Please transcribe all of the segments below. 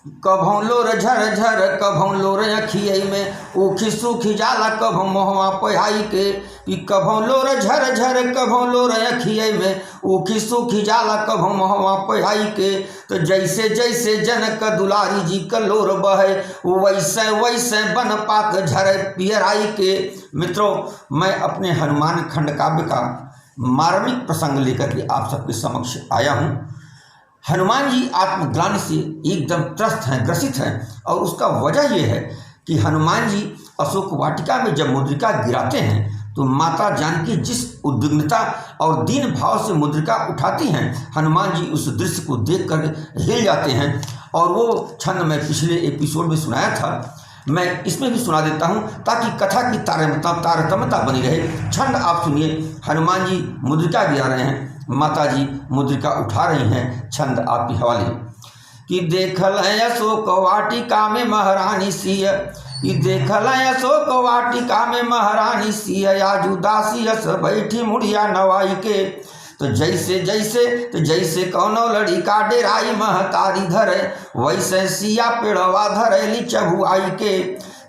कभों लोर झर झर कभों लोर अखिय में ऊखी सूखी जाला कभों मोहवा पहाई के। कि कभों लोर झर झर कभों लोर अखिय में ऊखी सूखी जाला कभों मोहवा पहाई के। तो जैसे जैसे जनक दुलारी जी का लोर बहे वैसे वैसे बन पात झरे पियराई के। मित्रों, मैं अपने हनुमान खंड काव्य का मार्मिक प्रसंग लेकर के आप सबके समक्ष आया हूँ। हनुमान जी आत्मग्लानि से एकदम त्रस्त हैं, ग्रसित हैं, और उसका वजह यह है कि हनुमान जी अशोक वाटिका में जब मुद्रिका गिराते हैं तो माता जानकी जिस उद्विग्नता और दीन भाव से मुद्रिका उठाती हैं, हनुमान जी उस दृश्य को देखकर हिल जाते हैं। और वो छंद मैं पिछले एपिसोड में सुनाया था, मैं इसमें भी सुना देता हूं ताकि कथा की तारतम्यता बनी रहे। छंद आप सुनिए। हनुमान जी मुद्रिका गिरा रहे हैं, माता जी मुद्रिका उठा रही हैं। छंद आपके हवाले। कि देखल अशोक वाटिका में महारानी सिय, कि देखल अशोक वाटिका में महारानी सिय, आजू दासी अस बैठी मुड़िया नवाई के। तो जैसे कौनो लड़ी का डेराई महतारी धरे वैसे सिया पेड़वा धरेली चबुआई के।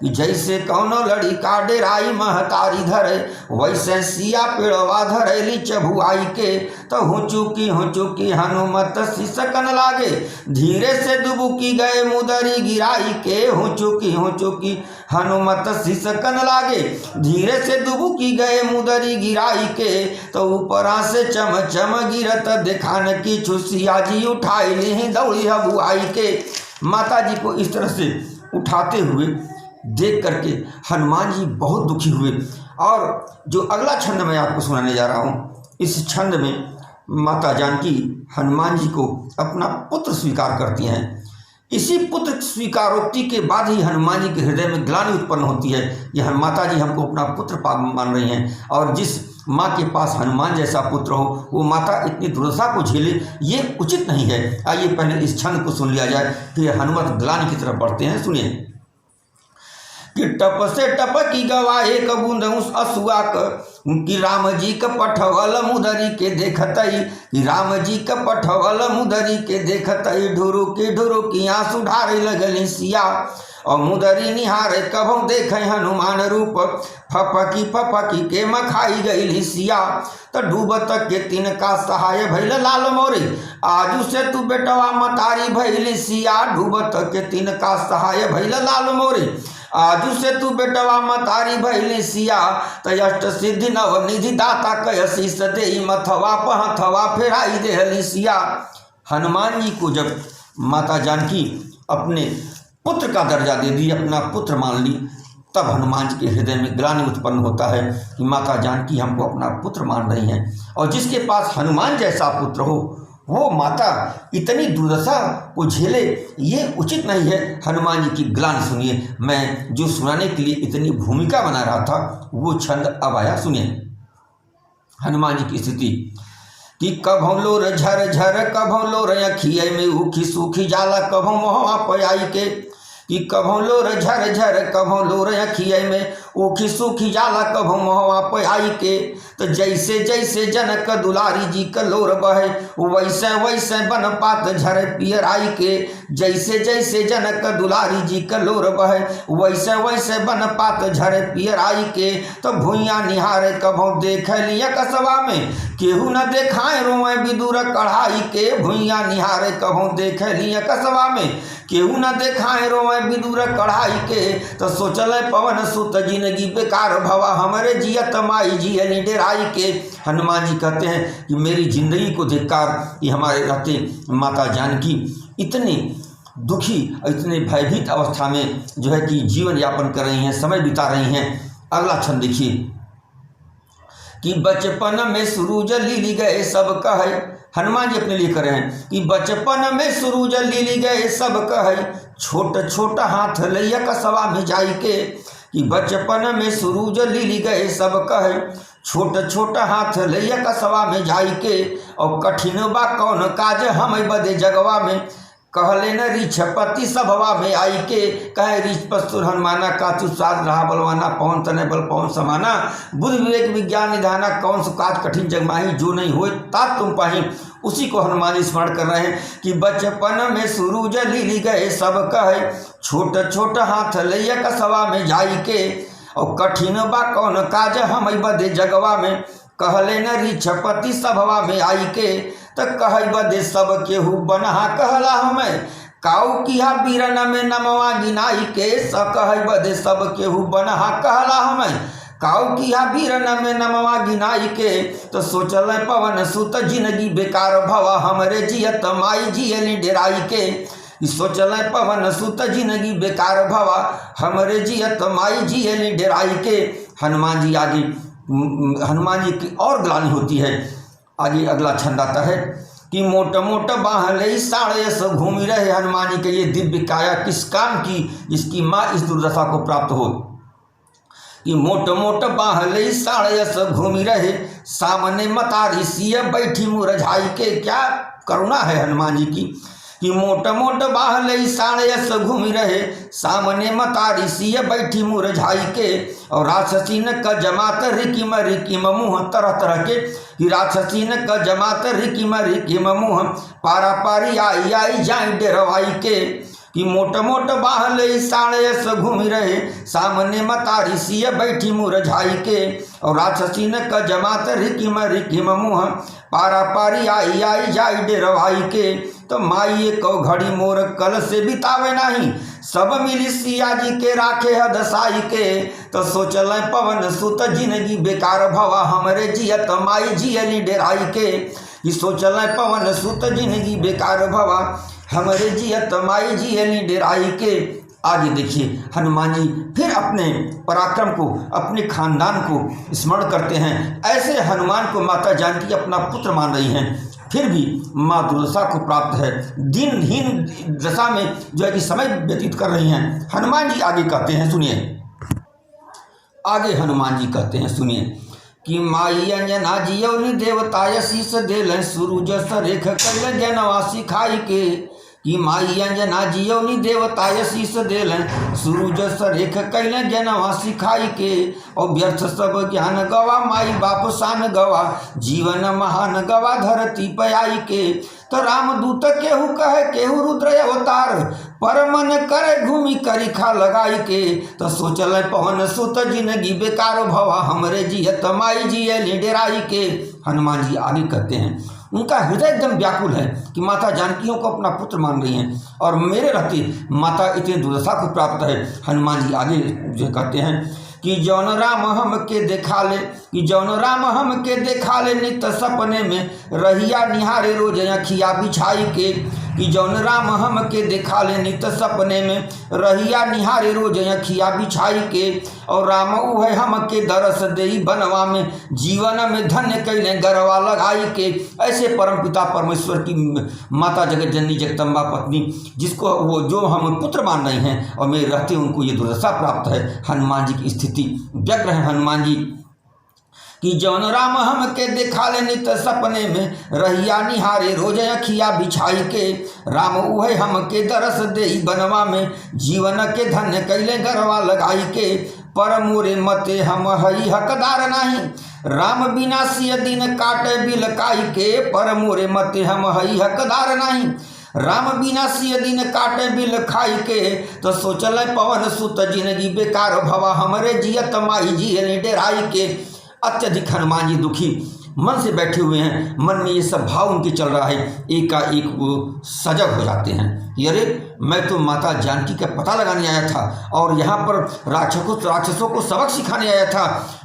जैसे कौनो लड़ी का डेराई महतारी धरे वैसे सिया पेड़वा धरेली चबुआई के। तो हुचुकी हनुमत सिसकन लागे धीरे से दुबुकी गए मुदरी गिराई के। हुचुकी हनुमत सिसकन लागे धीरे से दुबुकी गए मुदरी गिराई के। तो ऊपरा से चम चम गिरत देखान की छुसिया जी उठाई ली दौड़ी हबुआई के। माता जी को इस तरह से उठाते हुए देख करके हनुमान जी बहुत दुखी हुए। और जो अगला छंद मैं आपको सुनाने जा रहा हूँ, इस छंद में माता जानकी हनुमान जी को अपना पुत्र स्वीकार करती हैं। इसी पुत्र स्वीकारोक्ति के बाद ही हनुमान जी के हृदय में ग्लानि उत्पन्न होती है। यह माता जी हमको अपना पुत्र मान रही हैं, और जिस माँ के पास हनुमान जैसा पुत्र हो वो माता इतनी दुर्दशा को झेले, ये उचित नहीं है। आइए पहले इस छंद को सुन लिया जाए, फिर हनुमत ग्लानि की तरफ बढ़ते हैं। सुनिए। कि टप से टपकी गवाए क बूंद उस असुआ क, कि राम जी का पठवल मुदरी के देखतई, कि राम जी का पठवल मुदरी के देखतई। ढुरुकी आंसू ढारे लगली सिया, और मुदरी निहारे कभों देखे हनुमान रूप। फपकी के मखाई गई सिया, तो डूबत के तिनका सहाय भैल लाल मोरे। आजू से तू बेटवा मतारी भैली सिया, डूबत के तिनका सहाय भैल लाल मोरे। आजू से तू बेटवा मतारी भैली सिया, तो अष्ट सिद्धि नवनिधि दाता कयसी सदे मथवा पहथवा फेराई देहली सिया। हनुमान जी को जब माता जानकी अपने पुत्र का दर्जा दे दी, अपना पुत्र मान ली, तब हनुमान जी के हृदय में ग्लानि उत्पन्न होता है कि माता जानकी हमको अपना पुत्र मान रही हैं, और जिसके पास हनुमान जैसा पुत्र हो वो माता इतनी दुर्दशा को झेले, ये उचित नहीं है। हनुमान जी की ग्लानि सुनिए। मैं जो सुनाने के लिए इतनी भूमिका बना रहा था वो छंद अब आया, सुनिए। हनुमान जी की स्थिति। कि कभों लोर झर झर कभों लोर अखिय में ऊखी सूखी जाला कभों मोहवा पयाई के। कि कभों लोर झर झर कभों लोर अखिय में ऊखी सूखी जाला कभों मोहवा पयाई के। तो जैसे जनक दुलारी जी का लोर बहे वैसे वैसे बन पात झरे पियराई के। जैसे जनक दुलारी जी का लोर बहे वैसे वैसे बन पात झरे पियराई के। तो भुइया निहारे कभों देख लिया कसवा में केहू न देखाए रोए विदुर कढ़ाई के। भुइया निहारे कभों देख लिया कसवा में केहू न देखाए रोए विदुर कढ़ाई के। तो सोचल पवन सुत जिंदगी बेकार भवा हमरे जियत माई जियली डेराई के। हनुमान जी कहते हैं कि मेरी जिंदगी को धिक्कार, ये हमारे रहते माता जानकी इतने दुखी और इतने भयभीत अवस्था में जो है कि जीवन यापन कर रही हैं, समय बिता रही हैं। अगला छंद देखिए। कि बचपन में सूरज लीली गए सब कहे, हनुमान जी अपने लिए कर रहे हैं कि बचपन में सूरज लीली गए सब कहे, छोट छोट हाथ लैया कसवा में जाई के। कि बचपन में सूरज लीली गए सब कहे, छोट छोट हाथ लैया कसवा में जाई के। और कठिन बा कौन काज हम बदे जगवा में, कहले न रीछपति सभवा में आई के, कहे रीछ पस्तुर हनुमाना, काचु साध रहा बलवाना, पवन तने बल पवन समाना, बुद्धि विवेक विज्ञान निधाना, कौन सु काज कठिन जग माही, जो नहीं होए तात तुम पाही। उसी को हनुमान जी स्मरण कर रहे हैं कि बचपन में सूरज लीली गए सब कहे, छोट छोट हाथ लैया कसवा में जाई के, और कठिन बा कौन काज हम बदे जगवा में, कहले न रीछपति सभवा में आई के, त कह बदे सब केहू बनहा कहला हमें, काऊ किया बीरन में नमवा गिनाई के, स कह बदे सब केहू बनहा कहला हमें, काऊ किया बीरन में नमवा गिनाई के। तो सोचल पवन सुत जिंदगी बेकार भवा, हमरे जियत माई जियली डेराई के। सोचल पवन सुत जिंदगी बेकार भवा, हमरे जियत माई जियली डेराई के। हनुमान जी आगे, हनुमान जी की और ग्लानि होती है। आगे अगला छंद आता है कि मोट मोट बाह ले साढ़े सो घूमी रहे। हनुमान जी के ये दिव्य काया किस काम की, जिसकी माँ इस दुर्दशा को प्राप्त हो। कि मोट मोट बाह ले साढ़े सो घूमी रहे, सामने मतारी सिय बैठी मुरझाई के। क्या करुणा है हनुमान जी की कि मोट मोट बाह ले साढ़े सो घूमी रहे, सामने मतारी सिय बैठी मुरझाई के। और राक्षसीन का जमात रिकिम रिकिम मुँह, तरह तरह के कि राक्षसीन का जमात रिकिम रिकिम मुँह, पारा पारी आई आई जाई डेरवाई के। कि मोट मोट बाह ले साढ़े सो घूमी रहे, सामने मतारी सिय बैठी मुरझाई के। और राक्षसीन का जमात रिकिम रिकिम मुँह, पारा पारी आई आई जाई डेरवाई के। तो माई को घड़ी मोर कल से बितावे नहीं, सब मिली सिया जी के राखे हदसाई के। तो सोचल पवन सुत जिंदगी बेकार भवा, हमरे जियत माई जियली डेराई के। सोचल पवन सुत जिंदगी बेकार भवा, हमरे जियत माई जियली डेराई के। आगे देखिए हनुमान जी फिर अपने पराक्रम को, अपने खानदान को स्मरण करते हैं। ऐसे हनुमान को माता जानकी अपना पुत्र मान रही हैं, फिर भी माँ दुर्दशा को प्राप्त है, दिनहीन दशा में जो है कि समय व्यतीत कर रही हैं। हनुमान जी आगे कहते हैं, सुनिए। आगे हनुमान जी कहते हैं, सुनिए कि माई अंजना जियौनी देवताय शीस देल, सूरज सरेख कैल जनवा सिखाई के। कि माई अंजना जियौनी देवताय शीस देल, सूरज सरेख कैल जनवा सिखाई के। और व्यर्थ सब ज्ञान गवा, माई बाप शान गवा, जीवन महान गवा धरती पयाई के। तो रामदूत केहू कहे केहू रुद्र अवतार, पर मन करे घूमी करिखा लगाई के। तो सोचल पवन सुत जिंदगी बेकार भवा, हमरे जियत माई जियली डेराई के। हनुमान जी आगे कहते हैं, उनका हृदय एकदम व्याकुल है कि माता जानकियों को अपना पुत्र मान रही हैं और मेरे रहते माता इतनी दुर्दशा को प्राप्त है। हनुमान जी आगे जो कहते हैं कि जौन राम हम के देखा ले, कि जौन राम हम के देखा ले, नित सपने में रहिया निहारे रोज अखिया बिछाई के। कि जौन राम हम के देखा ले, नित सपने में रहिया निहारे रोज अखिया बिछाई के। और राम उहे हम के दरस देई बनवा में, जीवन में धन्य कैले गरवा लगाई के। ऐसे परम पिता परमेश्वर की माता जगत जननी जगदम्बा पत्नी, जिसको वो जो हम पुत्र मान रहे हैं और मेरे रहते उनको ये दुर्दशा प्राप्त है। हनुमान जी की स्थिति व्यग्र है हनुमान जी कि जौन राम हम के देखा ले, नित सपने में रहिया निहारे रोज अखिया बिछाई के। राम उहे हम के दरस देई बनवा में, जीवन के धन्य कैले गरवा लगाई के। पर मोरे मते हम हई हकदार नहीं, राम बिना सिय दिन काटे बिलकाई के। पर मोरे मते हम हई हकदार नहीं, राम बिना सिय दिन काटे बिल खाई के। तो सोचल पवन सुत जिंदगी बेकार भवा, हमरे जियत माई जियली डेराई के। अत्यधिक हनुमान जी दुखी मन से बैठे हुए हैं, मन में ये सब भाव उनके चल रहा है। एकाएक वो सजग हो जाते हैं कि अरे मैं तो माता जानकी का पता लगाने आया था और यहाँ पर राक्षसों को सबक सिखाने आया था।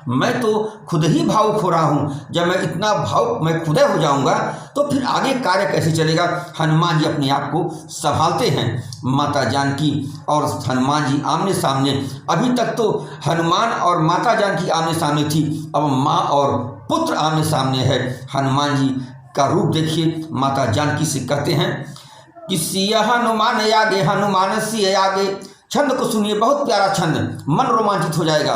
मैं तो खुद ही भाव खो रहा हूँ। जब मैं इतना भाव मैं खुद हो जाऊँगा तो फिर आगे कार्य कैसे चलेगा। हनुमान जी अपने आप को संभालते हैं। माता जानकी और हनुमान जी आमने सामने। अभी तक तो हनुमान और माता जानकी आमने सामने थी, अब माँ और पुत्र आमने सामने है। हनुमान जी का रूप देखिए। माता जानकी से कहते हैं कि सिय हनुमान आगे, हनुमान सिय आगे। छंद को सुनिए, बहुत प्यारा छंद, मन रोमांचित हो जाएगा।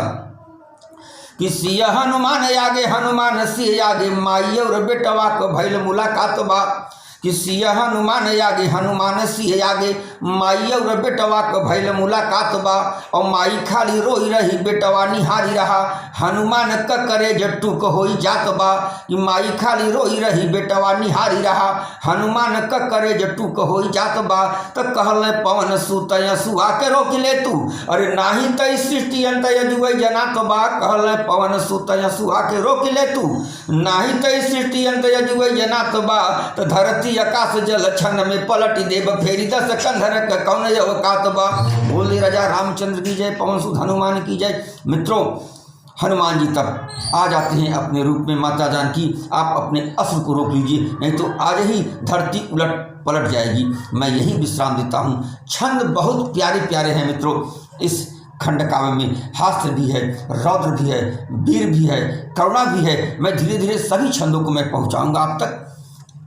कि सिय हनुमान आगे, हनुमान सिय आगे, माई और बेटवा को भइल मुलाकात बा। कि सिया हनुमान आगे हनुमान सिंह आगे माई और बेटवा के भैल मुलाकात बा और माई खाली रोई रही बेटवा निहारी रहा हनुमान क करे जट्टूक होई जात बा कि माई खाली रोई रही बेटवा निहारी रहा हनुमान क करे जट्टूक होई जात बा तो कहल पवन सुत सुहा के रोक ले तू अरे नाही तई सृष्टि अंत यजुवै जनात बा कहल पवन सुत सुहा के रोक ले तू नाही तई सृष्टि अंत यजुवै जनात बा तो धरती आकाश जल क्षण में पलट देव फेरी 10 कंधर का कौन अवकात बा। बोले राजा रामचंद्र की जय, पवन सुत हनुमान की जय। मित्रों, हनुमान जी तब आ जाते हैं अपने रूप में। माता जानकी आप अपने असुर को रोक लीजिए, नहीं तो आज ही धरती उलट पलट जाएगी। मैं यही विश्राम देता हूँ। छंद बहुत प्यारे प्यारे हैं मित्रों। इस खंड काव्य में हास्य भी है, रौद्र भी है, वीर भी है, करुणा भी है। मैं धीरे धीरे सभी छंदों को मैं पहुँचाऊँगा आप तक।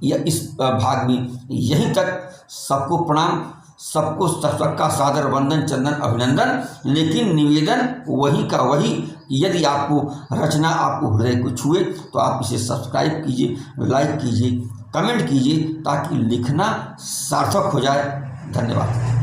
यह इस भाग में यहीं तक। सबको प्रणाम, सबको सबका सादर वंदन चंदन अभिनंदन। लेकिन निवेदन वही का वही, यदि आपको रचना आपको हृदय को छुए तो आप इसे सब्सक्राइब कीजिए, लाइक कीजिए, कमेंट कीजिए, ताकि लिखना सार्थक हो जाए। धन्यवाद।